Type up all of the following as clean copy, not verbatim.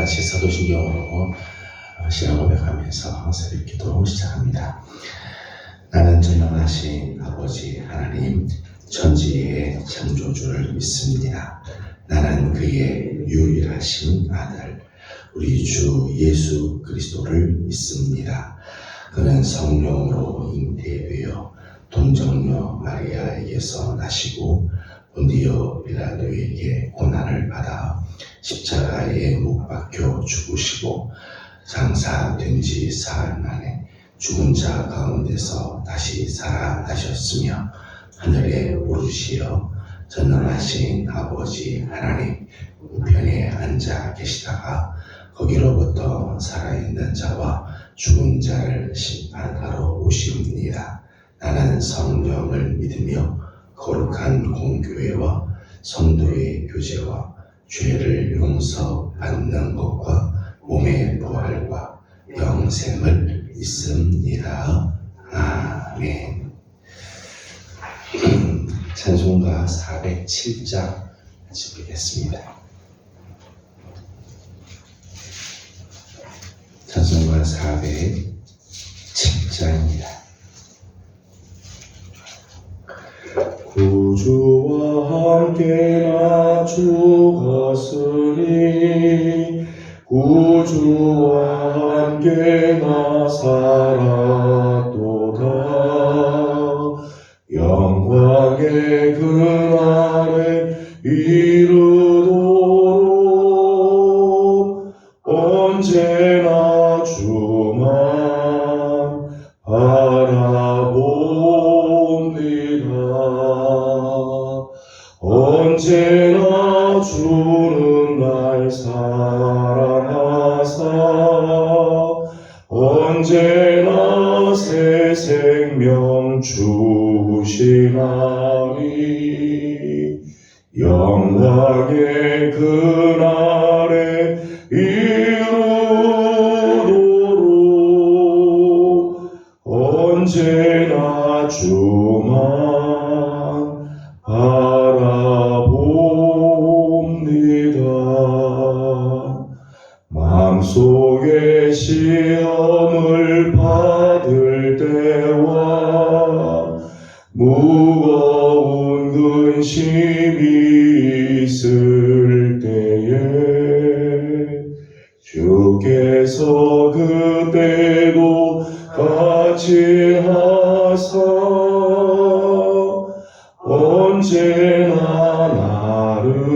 같이 사도신경으로 신앙 고백하면서 새벽 기도 시작합니다. 나는 전능하신 아버지 하나님 천지의 창조주를 믿습니다. 나는 그의 유일하신 아들 우리 주 예수 그리스도를 믿습니다. 그는 성령으로 잉태되어 동정녀 마리아에게서 나시고 본디오 빌라도에게 고난을 받아 십자가에 못 박혀 죽으시고 장사된 지 사흘 만에 죽은 자 가운데서 다시 살아나셨으며 하늘에 오르시어 전능하신 아버지 하나님 우편에 앉아 계시다가 거기로부터 살아있는 자와 죽은 자를 심판하러 오십니다. 나는 성령을 믿으며 거룩한 공교회와 성도의 교제와 죄를 용서받는 것과 몸의 부활과 영생을 믿습니다. 아멘. 찬송가 407장 같이 부르겠습니다. 찬송가 407장입니다. 구주와 함께 나 죽었으니 구주와 함께 나 살았도다. 영광의 그날에 이르도록 언제나 주만 바라봅니다. 언제나 주는 날 사랑하사 언제나 새 생명 주시나니 영광의 그날에 이르도록 언제나 주만 바라봅니다. 마음속에 시험을 받을 때와 무거운 근심이 있을 때에 주께서 그때도 같이 하사 언제나 나를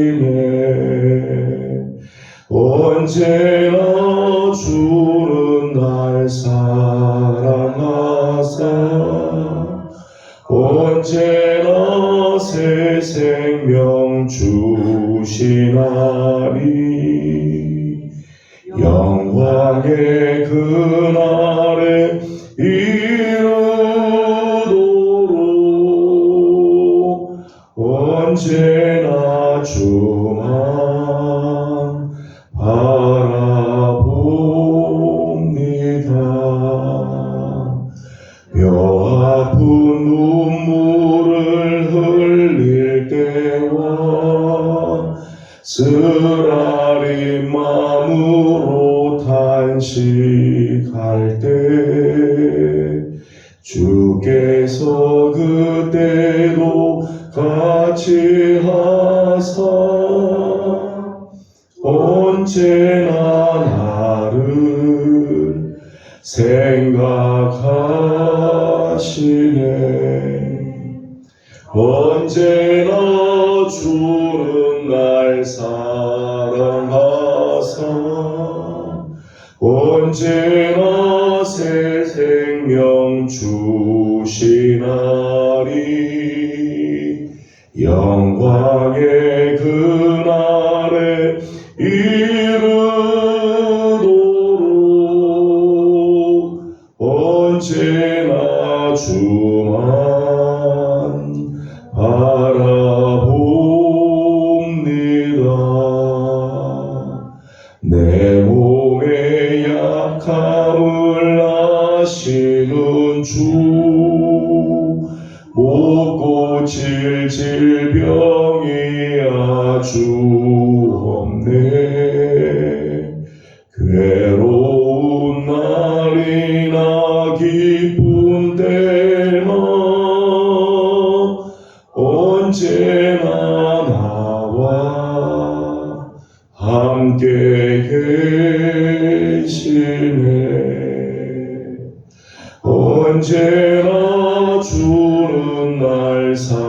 도와주시네. 언제나 주는 날 사랑하사 언제나 새 생명 주시나니 영광의 그날에 이르도록 언제나 주만 바라봅니다. 뼈 아픈 눈물을 흘릴 때와 쓰라린 마음으로 탄식할 때 주께서 그때도 같이 하사 언제나 나를 생각하시네. 언제나 주는 날 사랑하사 언제나 새 생명 주시나니 영광의 그날에 이르도록 언제나 주만 바라봅니다. 내 몸의 약함을 아시는 주 못 고칠 질병이 아주 없네. 괴로운 날이나 기쁜 때나 언제나 나와 함께 계시네. 언제나 주는 날 사랑하사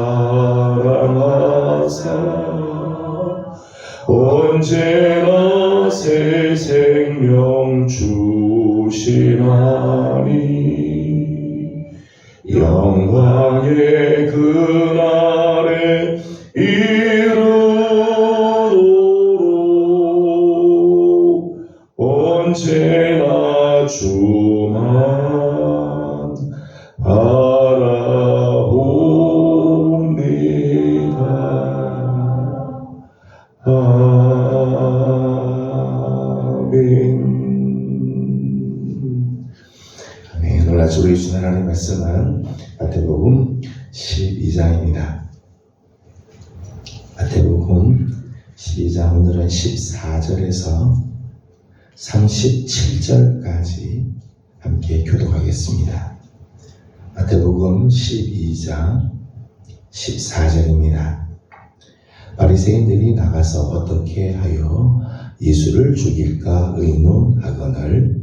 언제나 새 생명 주시나니 영광의 그날에 이르도록 언제나 주만 바라봅니다. 아멘. 오늘 아침 우리 주신 하나님의 말씀은 마태복음 12장입니다. 마태복음 12장 오늘은 14절에서 37절까지 함께 교독하겠습니다. 마태복음 12장 14절입니다. 바리새인들이 나가서 어떻게 하여 예수를 죽일까 의논하거늘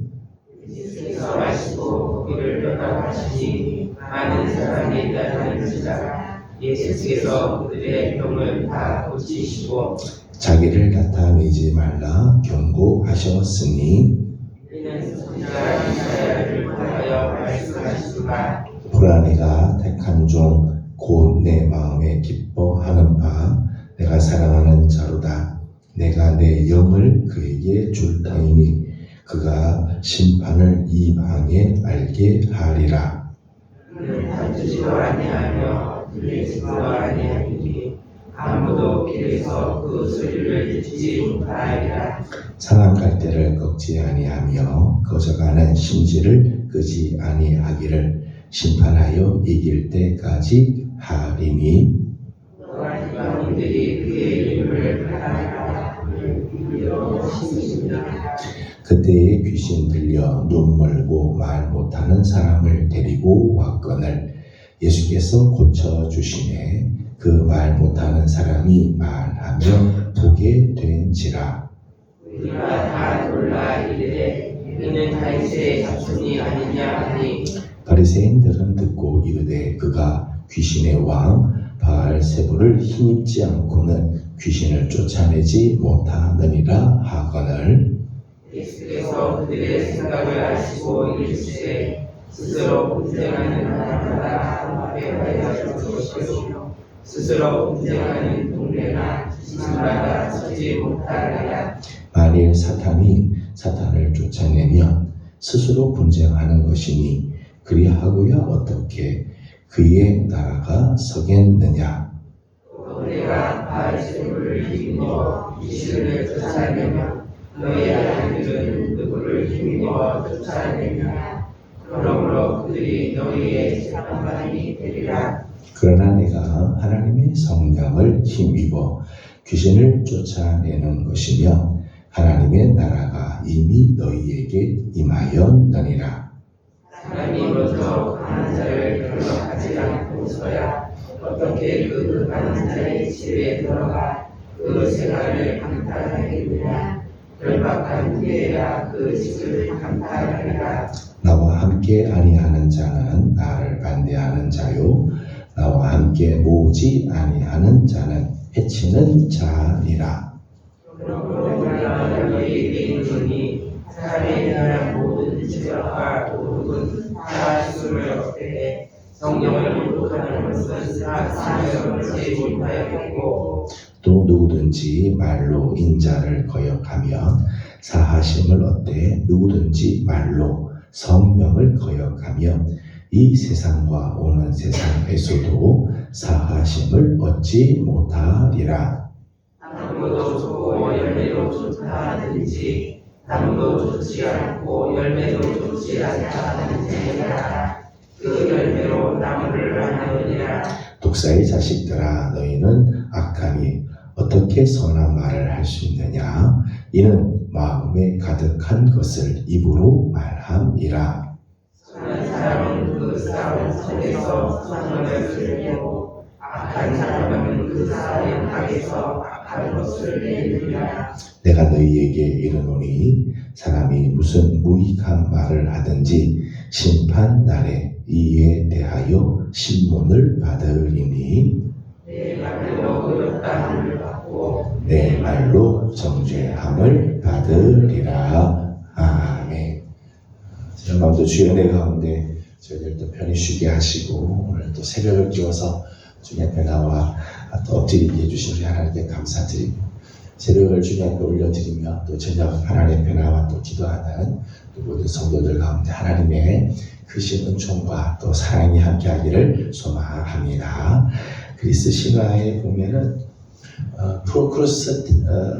예수께서 마시고 고기를 떠나가시니 많은 사람이 따르는지라. 예수께서 그들의 병을 다 고치시고 자기를 나타내지 말라 경고하셨으니 이는 선지자 이사야를 통하여 말씀하시니라. 보라 내가 택한 종 곧 내 마음에 기뻐하는 바 내가 사랑하는 자로다. 내가 내 영을 그에게 줄 터이니 그가 심판을 이방에 알게 하리라. 그는 다투지도 아니하며 들리지도 아니하니 아무도 길에서 그 소리를 듣지 못하리라. 상한 갈대를 꺾지 아니하며 거저가는 심지를 끄지 아니하기를 심판하여 이길 때까지 하리니 또한 이방인들이 그의 이름을 하나님과 믿으시니라. 그때에 귀신 들려 눈 멀고 말 못하는 사람을 데리고 왔거늘 예수께서 고쳐주시매 그 말 못하는 사람이 말하며 보게 된지라. 우리가 다 놀라 이르되 이는 다윗의 자손이 아니냐 하니 바리새인들은 듣고 이르되 그가 귀신의 왕 바알세불을 힘입지 않고는 귀신을 쫓아내지 못하느니라 하거늘 예수께서 그들의 생각을 아시고 이르시되 스스로 분쟁하는 하나마다 화해하여 주시고 스스로 분쟁하는 동네나 집마다 서지 못하리라. 만일 사탄이 사탄을 쫓아내면 스스로 분쟁하는 것이니 그리하고야 어떻게 그의 나라가 서겠느냐. 또 내가 바알세불을 이기고 귀신을 쫓아내면 너희 아들들은 누구를 힘입어 쫓아내느냐. 그러므로 그들이 너희의 재판관이 되리라. 그러나 내가 하나님의 성령을 힘입어 귀신을 쫓아내는 것이며 하나님의 나라가 이미 너희에게 임하였느니라. 사람이 먼저 강한 자를 결박하지 않고서야 어떻게 그 강한 자의 집에 들어가 그 생활을 강탈하겠느냐. 결박한 후에야 그 집을 강탈하리라. 나와 함께 아니하는 자는 나를 반대하는 자요 나와 함께 모으지 아니하는 자는 해치는 자니라. 그러므로 내가 너희에게 이르노니 사람에 대한 모든 죄와 오륙은 다 죽음을 얻되 성령을 모독하는 것은 사함을 얻지 못하였고 또 누구든지 말로 인자를 거역하면 사하심을 얻되 누구든지 말로 성령을 거역하면 이 세상과 오는 세상에서도 사하심을 얻지 못하리라. 나무도 좋고 열매도 좋다 하든지 나무도 좋지 않고 열매도 좋지 않다 하든지 그 열매로 나무를 아느니라. 또 독사의 자식들아 너희는 악하니 어떻게 선한 말을 할 수 있느냐 이는 마음에 가득한 것을 입으로 말함이라. 선한 사람은 그 싸움 속에서 선을 들려고 악한 사람은 그 싸움 밖에서 악한 것을 내느니라. 내가 너희에게 이르노니 사람이 무슨 무익한 말을 하든지 심판 날에 이에 대하여 신문을 받으리니 내 말로 의롭다함을 받고 내 말로 정죄함을 받으리라. 아멘. 이런 마음도 주의 은혜 가운데 저희들 또 편히 쉬게 하시고 오늘 또 새벽을 끼워서 주님 앞에 나와 또 엎드리게 해주신 우리 하나님께 감사드리고 새벽을 주님 앞에 올려드리며 또 저녁 하나님 앞에 나와 또 기도하는 또 모든 성도들 가운데 하나님의 크신 은총과 또 사랑이 함께하기를 소망합니다. 그리스 신화에 보면은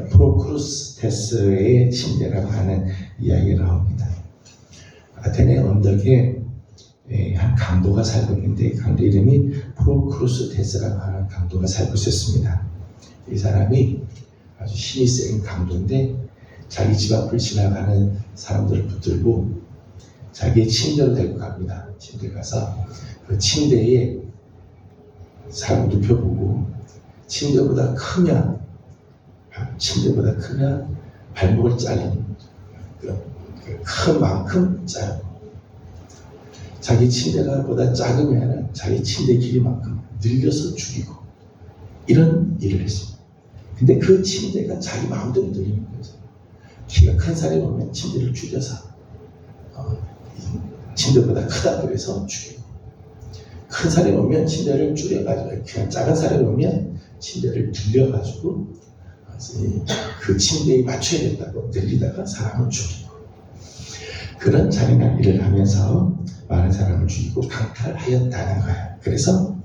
프로크루스테스의 침대라고 하는 이야기가 나옵니다. 아테네 언덕에 한 강도가 살고 있는데 강도 이름이 프로크루스테스라고 하는 강도가 살고 있었습니다. 이 사람이 아주 힘이 센 강도인데 자기 집 앞을 지나가는 사람들을 붙들고 자기의 침대로 데리고 갑니다. 침대 가서 그 침대에 사람 눕혀보고 침대보다 크면 발목을 잘리는 큰 만큼 짧고 자기 침대가 보다 작으면 자기 침대 길이만큼 늘려서 죽이고 이런 일을 했습니다. 근데 그 침대가 자기 마음대로 늘리는 거죠. 키가 큰 사람이 오면 침대를 줄여서 침대보다 크다고 해서 죽이고 큰 사람이 오면 침대를 줄여가지고 그냥 작은 사람이 오면 침대를 들려가지고 그 침대에 맞춰야 된다고 늘리다가 사람을 죽이고 그런 잔인한 일을 하면서 많은 사람을 죽이고 강탈하였다는 거예요. 그래서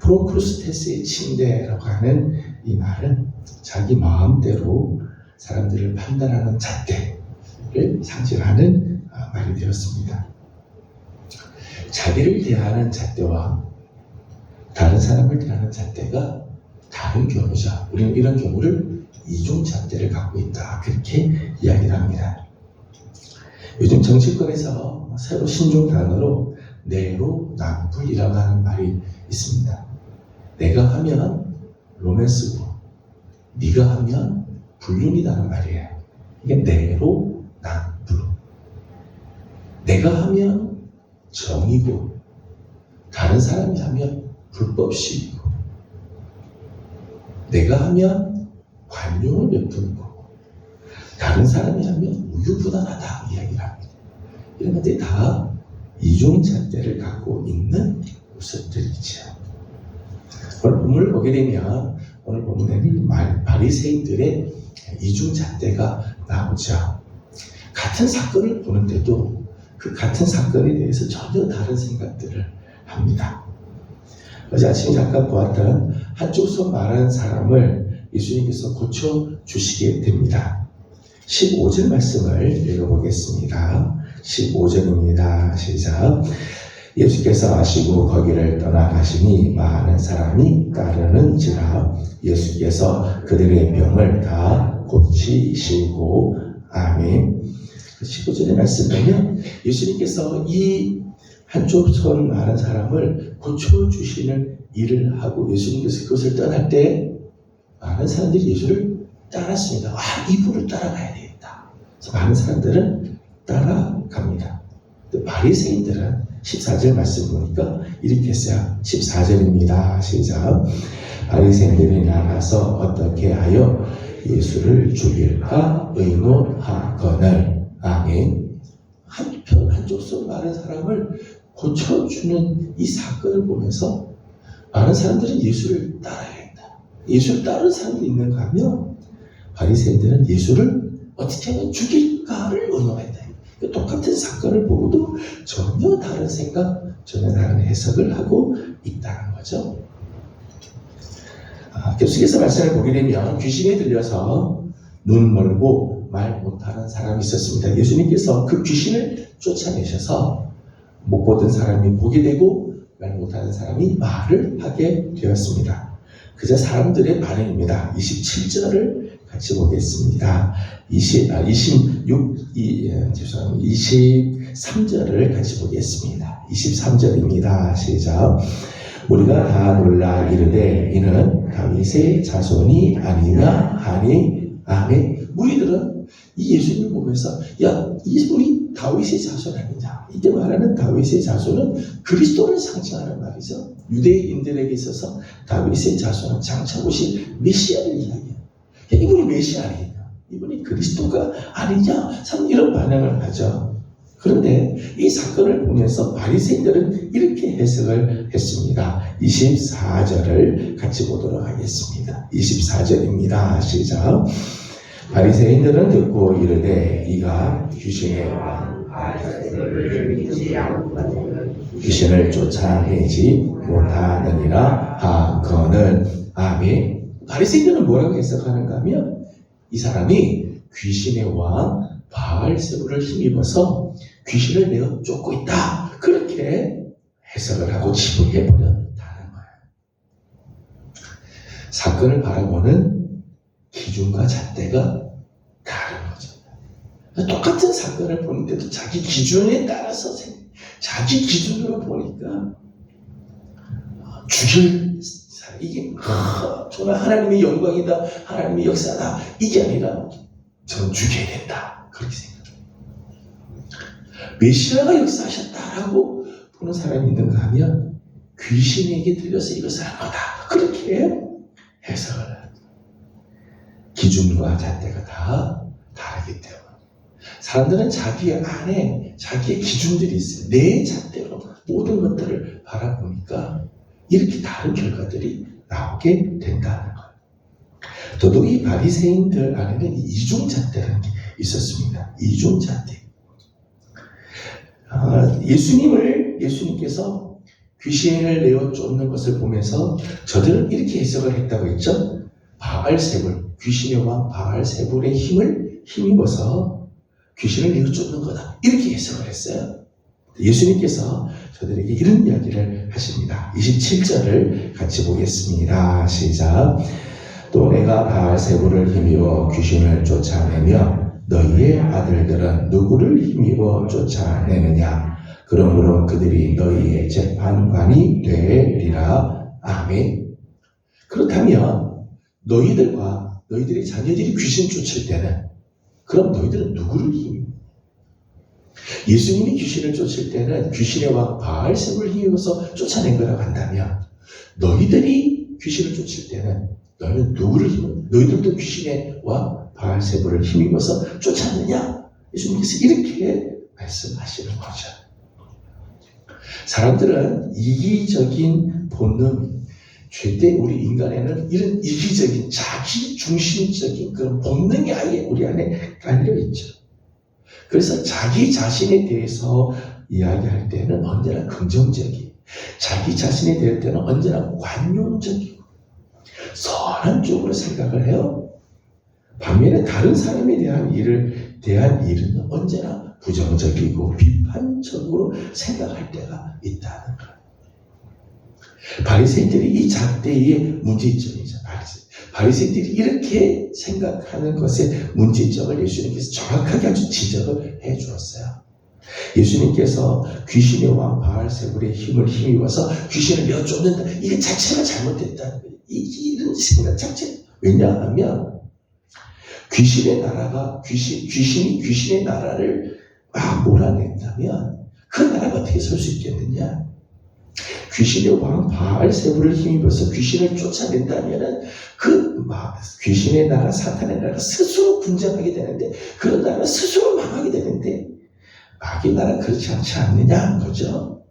프로크루스테스의 침대라고 하는 이 말은 자기 마음대로 사람들을 판단하는 잣대를 상징하는 말이 되었습니다. 자기를 대하는 잣대와 다른 사람을 대하는 잣대가 다른 경우죠. 우리는 이런 경우를 이중 잣대를 갖고 있다. 그렇게 이야기를 합니다. 요즘 정치권에서 새로 신종 단어로 내로남불이라고 하는 말이 있습니다. 내가 하면 로맨스고 네가 하면 불륜이라는 말이에요. 이게 내로남불. 내가 하면 정이고 다른 사람이 하면 불법시이고 내가 하면 관용을 베푸는 거고 다른 사람이 하면 우유부단하다 이야기를 합니다. 이런 것들이 다 이중잣대를 갖고 있는 모습들이죠. 오늘 본문을 보게 되면 오늘 본문에는 바리새인들의 이중잣대가 나오죠. 같은 사건을 보는데도 그 같은 사건에 대해서 전혀 다른 생각들을 합니다. 어제 아침에 잠깐 보았던 한쪽 손 마른 사람을 예수님께서 고쳐주시게 됩니다. 15절 말씀을 읽어보겠습니다. 15절입니다. 시작. 예수께서 아시고 거기를 떠나가시니 많은 사람이 따르는지라 예수께서 그들의 병을 다 고치시고 아멘. 15절의 말씀 보면 예수님께서 이 한쪽 손 마른 사람을 고쳐주시는 일을 하고 예수님께서 그것을 떠날 때 많은 사람들이 예수를 따랐습니다. 이분을 따라가야 되겠다. 그래서 많은 사람들은 따라갑니다. 바리새인들은 14절 말씀 보니까 이렇게 했어요. 14절입니다. 시작. 바리새인들이 나가서 어떻게 하여 예수를 죽일까 의논하거늘. 아멘. 한쪽 손 마른 사람을 고쳐주는 이 사건을 보면서 많은 사람들은 예수를 따라야겠다. 예수를 따르는 사람이 있는가 하면 바리새인들은 예수를 어떻게 하면 죽일까를 의논했다. 똑같은 사건을 보고도 전혀 다른 생각, 전혀 다른 해석을 하고 있다는 거죠. 계속해서 말씀을 보게 되면 귀신에 들려서 눈 멀고 말 못하는 사람이 있었습니다. 예수님께서 그 귀신을 쫓아내셔서 못 보던 사람이 보게 되고 말 못하는 사람이 말을 하게 되었습니다. 그저 사람들의 반응입니다. 27절을 같이 보겠습니다. 23절을 같이 보겠습니다. 23절입니다. 시작. 우리가 다 놀라 이르되 이는 다윗의 자손이 아니냐 하니 아멘. 무리들은 이 예수님을 보면서 야, 이분이 다윗의 자손 아니냐. 이때 말하는 다윗의 자손은 그리스도를 상징하는 말이죠. 유대인들에게 있어서 다윗의 자손은 장차 오실 메시아를 이야기해요. 이분이 메시아 아니냐, 이분이 그리스도가 아니냐, 참 이런 반응을 하죠. 그런데 이 사건을 보면서 바리새인들은 이렇게 해석을 했습니다. 24절을 같이 보도록 하겠습니다. 24절입니다. 시작. 바리새인들은 듣고 이르되 이가 귀신의 왕 귀신을 쫓아내지 못하느니라 하거늘. 아멘. 바리새인들은 뭐라고 해석하는가 하면 이 사람이 귀신의 왕 바알세불을 힘입어서 귀신을 내어 쫓고 있다, 그렇게 해석을 하고 지붕해 버렸다는 거예요. 사건을 바라보는 기준과 잣대가 다른 거죠. 똑같은 사건을 보는데도 자기 기준에 따라서 자기 기준으로 보니까 죽일 이게 정말 하나님의 영광이다, 하나님의 역사다, 이게 아니라 저는 죽여야 된다, 그렇게 생각해요. 메시아가 역사하셨다라고 보는 사람이 있는가 하면 귀신에게 들려서 이것을 한 거다, 그렇게 해석을 해요. 기준과 잣대가 다 다르기 때문에 사람들은 자기 안에 자기의 기준들이 있어요. 내 잣대로 모든 것들을 바라보니까 이렇게 다른 결과들이 나오게 된다는 거예요. 더더욱 이 바리새인들 안에는 이중 잣대라는 게 있었습니다. 이중 잣대. 예수님께서 귀신을 내어 쫓는 것을 보면서 저들은 이렇게 해석을 했다고 했죠. 바알세불, 귀신의 왕 바알세불의 힘을 힘입어서 귀신을 내어 쫓는 거다, 이렇게 해석을 했어요. 예수님께서 저들에게 이런 이야기를 하십니다. 27절을 같이 보겠습니다. 시작. 또 내가 바알세불을 힘입어 귀신을 쫓아내며 너희의 아들들은 누구를 힘입어 쫓아내느냐. 그러므로 그들이 너희의 재판관이 되리라. 아멘. 그렇다면 너희들과 너희들의 자녀들이 귀신 쫓을 때는 그럼 너희들은 누구를 힘입어? 예수님이 귀신을 쫓을 때는 귀신의 왕 바알세불을 힘입어서 쫓아낸 거라고 한다면 너희들이 귀신을 쫓을 때는 너희는 누구를 힘입어? 너희들도 귀신의 왕 바알세불을 힘입어서 쫓았느냐? 예수님께서 이렇게 말씀하시는 거죠. 사람들은 이기적인 본능, 절대 우리 인간에는 이런 이기적인 자기 중심적인 그런 본능이 아예 우리 안에 깔려 있죠. 그래서 자기 자신에 대해서 이야기할 때는 언제나 긍정적이고, 자기 자신에 대할 때는 언제나 관용적이고 선한 쪽으로 생각을 해요. 반면에 다른 사람에 대한 일은 언제나 부정적이고 비판적으로 생각할 때가 있다는 거예요. 바리새인들이 이 잣대의 문제점이죠. 바리새인들이 이렇게 생각하는 것의 문제점을 예수님께서 정확하게 아주 지적을 해 주었어요. 예수님께서 귀신의 왕 바알세불의 힘을 힘입어서 귀신을 내어 쫓는다, 이게 자체가 잘못됐다는 거예요. 이런 생각 자체. 왜냐하면 귀신의 나라가 귀신이 귀신의 나라를 막 몰아낸다면 그 나라가 어떻게 설 수 있겠느냐? 귀신의 왕 바알세불을 힘입어서 귀신을 쫓아낸다면은 귀신의 나라, 사탄의 나라 스스로 분쟁하게 되는데, 그 나라 스스로 망하게 되는데, 마귀의 나라 그렇지 않지 않느냐 거죠.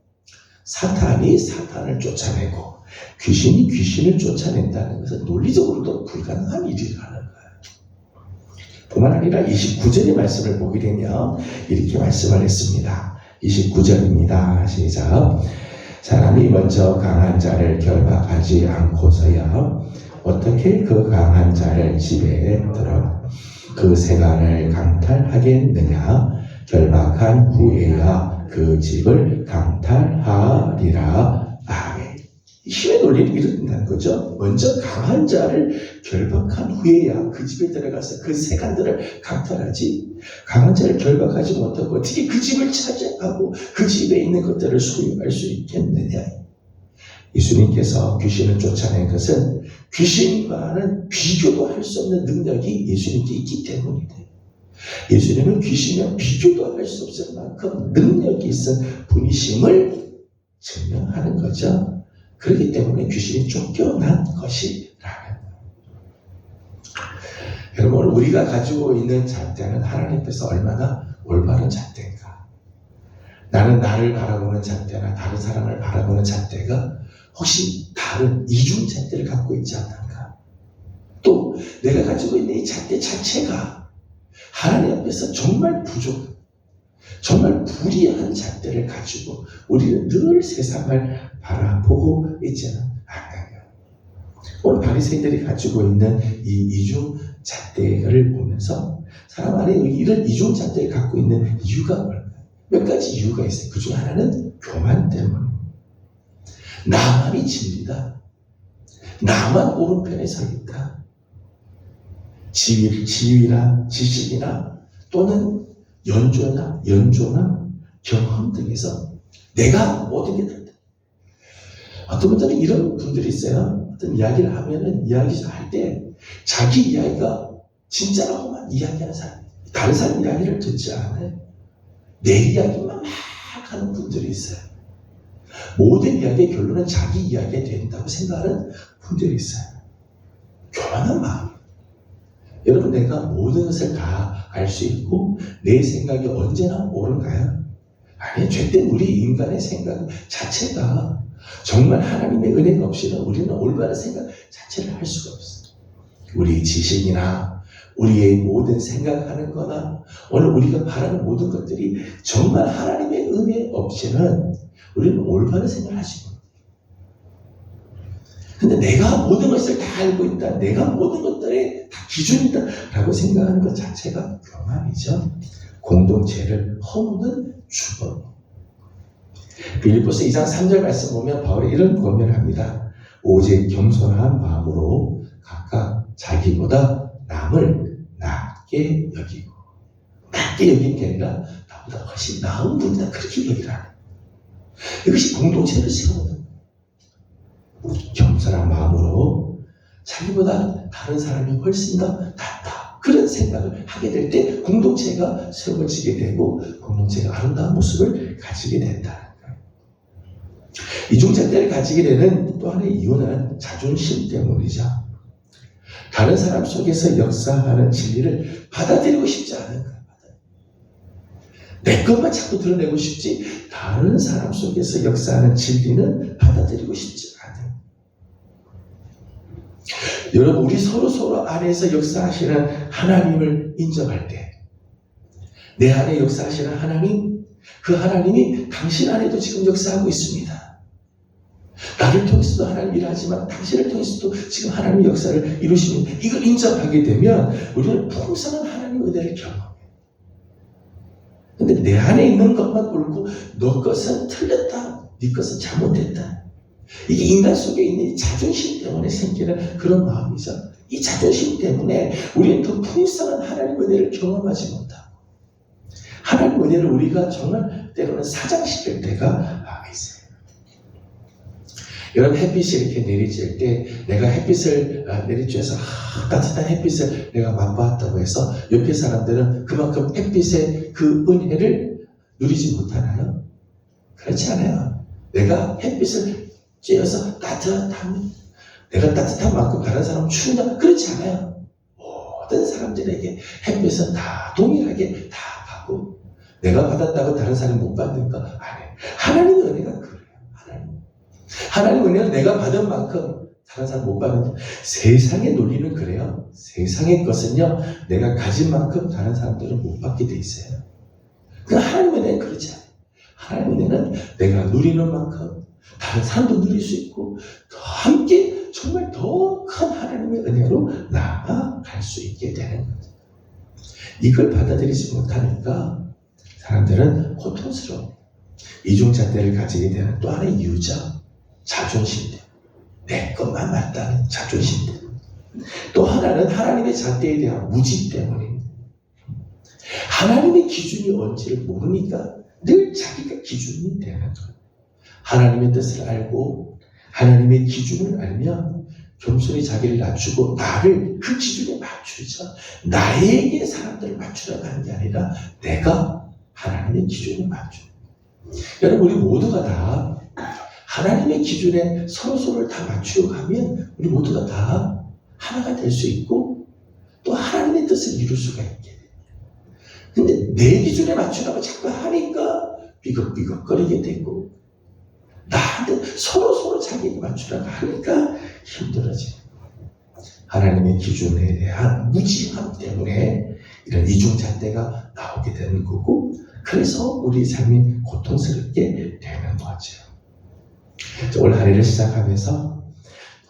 사탄이 사탄을 쫓아내고 귀신이 귀신을 쫓아낸다는 것은 논리적으로도 불가능한 일이라는 거예요. 뿐만 아니라 29절의 말씀을 보게 되면 이렇게 말씀을 했습니다. 29절입니다. 시작. 사람이 먼저 강한 자를 결박하지 않고서야 어떻게 그 강한 자를 집에 들어 그 세간을 강탈하겠느냐. 결박한 후에야 그 집을 강탈하리라. 힘의 논리를 이룬다는 거죠. 먼저 강한 자를 결박한 후에야 그 집에 들어가서 그 세간들을 강탈하지. 강한 자를 결박하지 못하고 어떻게 그 집을 차지하고 그 집에 있는 것들을 소유할 수 있겠느냐. 예수님께서 귀신을 쫓아낸 것은 귀신과는 비교도 할 수 없는 능력이 예수님께 있기 때문이다. 예수님은 귀신과 비교도 할 수 없을 만큼 능력이 있는 분이심을 증명하는 거죠. 그렇기 때문에 귀신이 쫓겨난 것이라는 거예요. 여러분, 우리가 가지고 있는 잣대는 하나님 앞에서 얼마나 올바른 잣대인가. 나는 나를 바라보는 잣대나 다른 사람을 바라보는 잣대가 혹시 다른 이중 잣대를 갖고 있지 않는가. 또 내가 가지고 있는 이 잣대 자체가 하나님 앞에서 정말 부족, 정말 불의한 잣대를 가지고 우리는 늘 세상을 바라보고 있지는 않나요? 오늘 바리새인들이 가지고 있는 이 이중 잣대를 보면서 사람 안에 이런 이중 잣대를 갖고 있는 이유가 뭘까요? 몇 가지 이유가 있어요. 그 중 하나는 교만 때문에. 나만이 진리다. 나만 오른편에 서 있다. 지위나 지식이나 또는 연조나 경험 등에서 내가 모든 게 된다. 어떤 분들은 이런 분들이 있어요. 어떤 이야기를 하면은 이야기할 때 자기 이야기가 진짜라고만 이야기하는 사람, 다른 사람 이야기를 듣지 않아요. 내 이야기만 막 하는 분들이 있어요. 모든 이야기의 결론은 자기 이야기가 된다고 생각하는 분들이 있어요. 교만한 마음. 여러분, 내가 모든 것을 다 알 수 있고 내 생각이 언제나 옳은가요? 아니, 죄된 우리 인간의 생각 자체가 정말 하나님의 은혜가 없이는 우리는 올바른 생각 자체를 할 수가 없어요. 우리 지식이나 우리의 모든 생각하는 거나 오늘 우리가 바라는 모든 것들이 정말 하나님의 은혜 없이는 우리는 올바른 생각을 하지 못해요. 근데 내가 모든 것을 다 알고 있다, 내가 모든 것들의 다 기준이다 라고 생각하는 것 자체가 교만이죠. 공동체를 허무는 주범. 빌립보서 2장 3절 말씀 보면 바울이 이런 권면을 합니다. 오직 겸손한 마음으로 각각 자기보다 남을 낮게 여기고, 낮게 여기는 게 아니라 나보다 훨씬 나은 분이다 그렇게 여기라는, 이것이 공동체를 세우는, 겸손한 마음으로 자기보다 다른 사람이 훨씬 더 낫다 그런 생각을 하게 될 때 공동체가 세워지게 되고 공동체가 아름다운 모습을 가지게 된다는 거예요. 이중잣대를 가지게 되는 또 하나의 이유는 자존심 때문이죠. 다른 사람 속에서 역사하는 진리를 받아들이고 싶지 않은 거예요. 내 것만 자꾸 드러내고 싶지 다른 사람 속에서 역사하는 진리는 받아들이고 싶지 않아요. 여러분, 우리 서로 안에서 역사하시는 하나님을 인정할 때 내 안에 역사하시는 하나님, 그 하나님이 당신 안에도 지금 역사하고 있습니다. 나를 통해서도 하나님 일하지만 당신을 통해서도 지금 하나님의 역사를 이루시는, 이걸 인정하게 되면 우리는 풍성한 하나님의 은혜를 경험해요. 근데 내 안에 있는 것만 옳고 너 것은 틀렸다, 네 것은 잘못됐다, 이게 인간 속에 있는 이 자존심 때문에 생기는 그런 마음이죠. 이 자존심 때문에 우리는 더 풍성한 하나님의 은혜를 경험하지 못하고 하나님의 은혜를 우리가 정말 때로는 사장시킬 때가 있어요. 여러분, 햇빛이 이렇게 내리쬐을 때 내가 햇빛을 내리쬐서 따뜻한 햇빛을 내가 맛보았다고 해서 옆에 사람들은 그만큼 햇빛의 그 은혜를 누리지 못하나요? 그렇지 않아요. 내가 햇빛을 쬐어서 내가 따뜻한 만큼 다른 사람은 추운다, 그렇지 않아요. 모든 사람들에게 햇빛은 다 동일하게 다 받고, 내가 받았다고 다른 사람이 못 받는 거 아니에요. 하나님의 은혜가 그래요. 하나님의 은혜는 내가 받은 만큼 다른 사람 못 받는, 세상의 논리는 그래요. 세상의 것은요, 내가 가진 만큼 다른 사람들은 못 받게 돼 있어요. 그러나 하나님의 은혜는 그렇지 않아요. 하나님의 은혜는 내가 누리는 만큼 다른 사람도 누릴 수 있고, 더 함께 정말 더 큰 하나님의 은혜로 나아갈 수 있게 되는 거죠. 이걸 받아들이지 못하니까 사람들은 고통스러워. 이중잣대를 가지게 되는 또 하나의 이유죠. 자존심 때문에. 내 것만 맞다는 자존심 때문에, 또 하나는 하나님의 잣대에 대한 무지 때문입니다. 하나님의 기준이 뭔지를 모르니까 늘 자기가 기준이 되는 거예요. 하나님의 뜻을 알고 하나님의 기준을 알면 겸손히 자기를 낮추고 나를 그 기준에 맞추자. 나에게 사람들을 맞추려고 하는 게 아니라 내가 하나님의 기준에 맞춰. 여러분, 우리 모두가 다 하나님의 기준에 서로서로를 다 맞추려고 하면 우리 모두가 다 하나가 될 수 있고 또 하나님의 뜻을 이룰 수가 있게 돼요. 근데 내 기준에 맞추려고 자꾸 하니까 비겁비겁거리게 되고, 나한테 서로서로 자기에게 맞추려고 하니까 힘들어져요. 하나님의 기준에 대한 무지함 때문에 이런 이중잣대가 나오게 되는 거고, 그래서 우리 삶이 고통스럽게 되는 거죠. 올 한 해를 시작하면서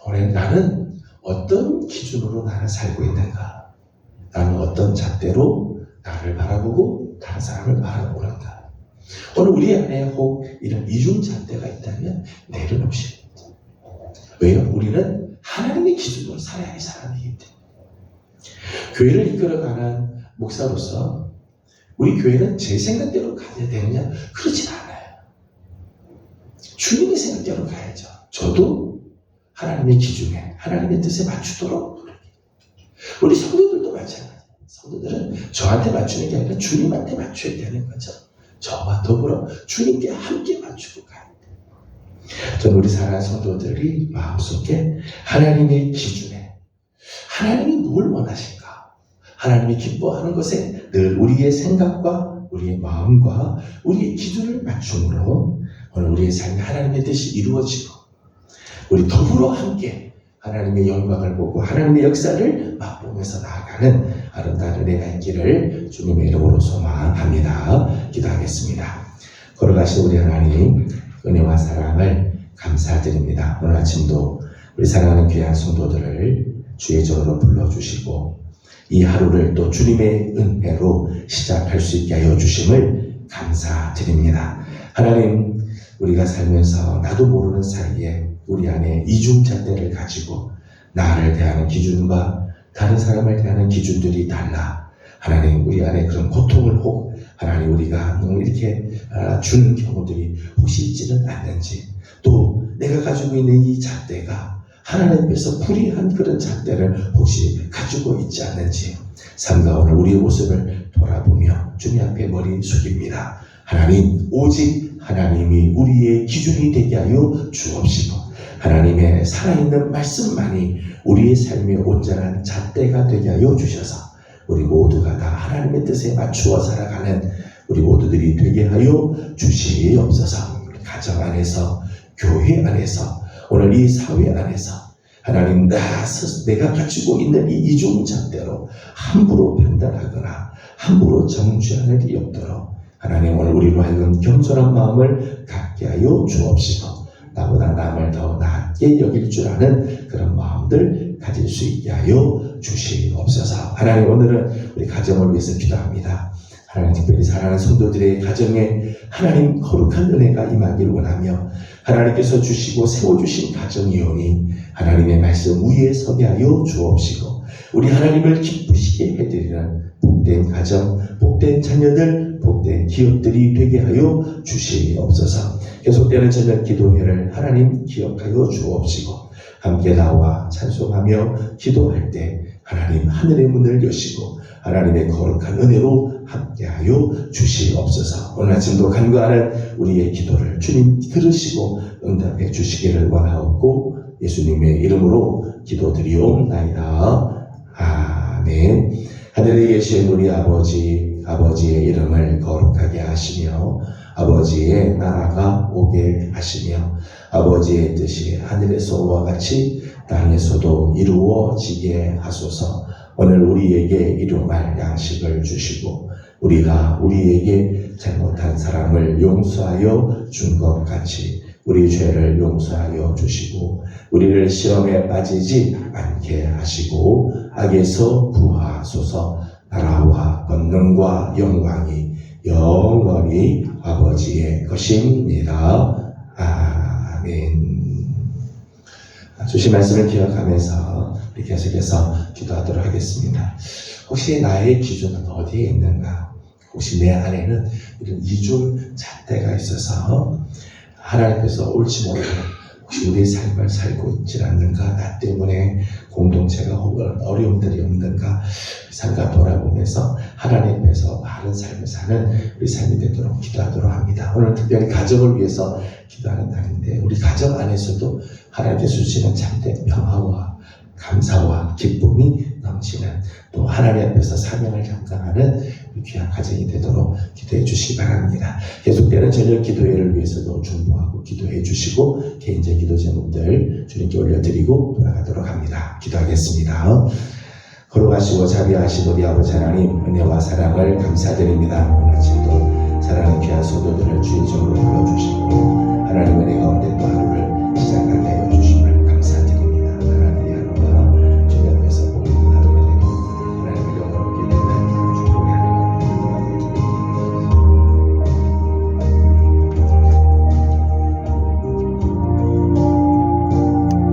올해 나는 어떤 기준으로 나를 살고 있는가? 나는 어떤 잣대로 나를 바라보고 다른 사람을 바라보는가? 오늘 우리 안에 혹 이런 이중잣대가 있다면 내려놓으시는 거죠. 왜요? 우리는 하나님의 기준으로 살아야 할 사람이기 때문에. 교회를 이끌어가는 목사로서 우리 교회는 제 생각대로 가야 되느냐? 그렇진 않아요. 주님의 생각대로 가야죠. 저도 하나님의 기준에, 하나님의 뜻에 맞추도록 노력해요. 우리 성도들도 마찬가지예요. 성도들은 저한테 맞추는 게 아니라 주님한테 맞춰야 되는 거죠. 저와 더불어 주님께 함께 맞추고 가야 돼요. 저는 우리 사랑하는 성도들이 마음속에 하나님의 기준에, 하나님이 뭘 원하실까? 하나님이 기뻐하는 것에 늘 우리의 생각과 우리의 마음과 우리의 기준을 맞춤으로 오늘 우리의 삶에 하나님의 뜻이 이루어지고, 우리 더불어 함께 하나님의 영광을 보고 하나님의 역사를 맛보면서 나아가는 아름다운 은혜가 있기를 주님의 이름으로 소망합니다. 기도하겠습니다. 걸어가신 우리 하나님, 은혜와 사랑을 감사드립니다. 오늘 아침도 우리 사랑하는 귀한 성도들을 주의 전으로 불러주시고 이 하루를 또 주님의 은혜로 시작할 수 있게 하여 주심을 감사드립니다. 하나님, 우리가 살면서 나도 모르는 사이에 우리 안에 이중잣대를 가지고 나를 대하는 기준과 다른 사람을 대하는 기준들이 달라. 하나님, 우리 안에 그런 고통을 혹 하나님 우리가 이렇게 주는 경우들이 혹시 있지는 않는지, 또 내가 가지고 있는 이 잣대가 하나님 앞에서 불의한 그런 잣대를 혹시 가지고 있지 않는지 삼가 오늘 우리의 모습을 돌아보며 주님 앞에 머리 숙입니다. 하나님, 오직 하나님이 우리의 기준이 되게 하여 주옵시고 하나님의 살아있는 말씀만이 우리의 삶의 온전한 잣대가 되게 하여 주셔서 우리 모두가 다 하나님의 뜻에 맞추어 살아가는 우리 모두들이 되게 하여 주시옵소서. 가정 안에서, 교회 안에서, 오늘 이 사회 안에서 하나님, 내가 가지고 있는 이 이중잣대로 함부로 판단하거나 함부로 정죄할 일이 없도록 하나님, 오늘 우리로 하여금 겸손한 마음을 갖게 하여 주옵시고 나보다 남을 더 낮게 여길 줄 아는 그런 마음들 가질 수 있게 하여 주시옵소서. 하나님, 오늘은 우리 가정을 위해서 기도합니다. 하나님, 특별히 사랑하는 성도들의 가정에 하나님 거룩한 은혜가 임하기를 원하며 하나님께서 주시고 세워주신 가정이오니 하나님의 말씀 위에 서게 하여 주옵시고 우리 하나님을 기쁘시게 해드리는 복된 가정, 복된 자녀들, 복된 기업들이 되게 하여 주시옵소서. 계속되는 저녁 기도회를 하나님 기억하여 주옵시고 함께 나와 찬송하며 기도할 때 하나님 하늘의 문을 여시고 하나님의 거룩한 은혜로 함께하여 주시옵소서. 오늘 아침도 간구하는 우리의 기도를 주님 들으시고 응답해 주시기를 원하옵고 예수님의 이름으로 기도드리옵나이다. 아멘. 하늘에 계신 우리 아버지, 아버지의 이름을 거룩하게 하시며 아버지의 나라가 오게 하시며 아버지의 뜻이 하늘에서와 같이 땅에서도 이루어지게 하소서. 오늘 우리에게 일용할 양식을 주시고 우리가 우리에게 잘못한 사람을 용서하여 준 것 같이 우리 죄를 용서하여 주시고 우리를 시험에 빠지지 않게 하시고 악에서 구하소서. 나라와 권능과 영광이 영원히 아버지의 것입니다. 아멘. 주신 말씀을 기억하면서 우리 계속해서 기도하도록 하겠습니다. 혹시 나의 기준은 어디에 있는가? 혹시 내 안에는 이런 이중 잣대가 있어서 하나님 앞에서 옳지 못하는 혹시 우리의 삶을 살고 있지 않는가? 나 때문에 공동체가 혹은 어려움들이 없는가? 삶과 돌아보면서 하나님 앞에서 바른 삶을 사는 우리 삶이 되도록 기도하도록 합니다. 오늘 특별히 가정을 위해서 기도하는 날인데 우리 가정 안에서도 하나님께서 주시는 참된 평화와 감사와 기쁨이 넘치는 또 하나님 앞에서 사명을 감당하는 귀한 가정이 되도록 기도해 주시기 바랍니다. 계속되는 저녁 기도회를 위해서도 중보하고 기도해 주시고 개인적 기도 제목들 주님께 올려드리고 돌아가도록 합니다. 기도하겠습니다. 거룩하시고 자비하신 우리 아버지 하나님, 은혜와 사랑을 감사드립니다. 오늘 아침도 사랑하는 귀한 성도들을 주의 이름으로 불러주시고 하나님 은혜 가운데 또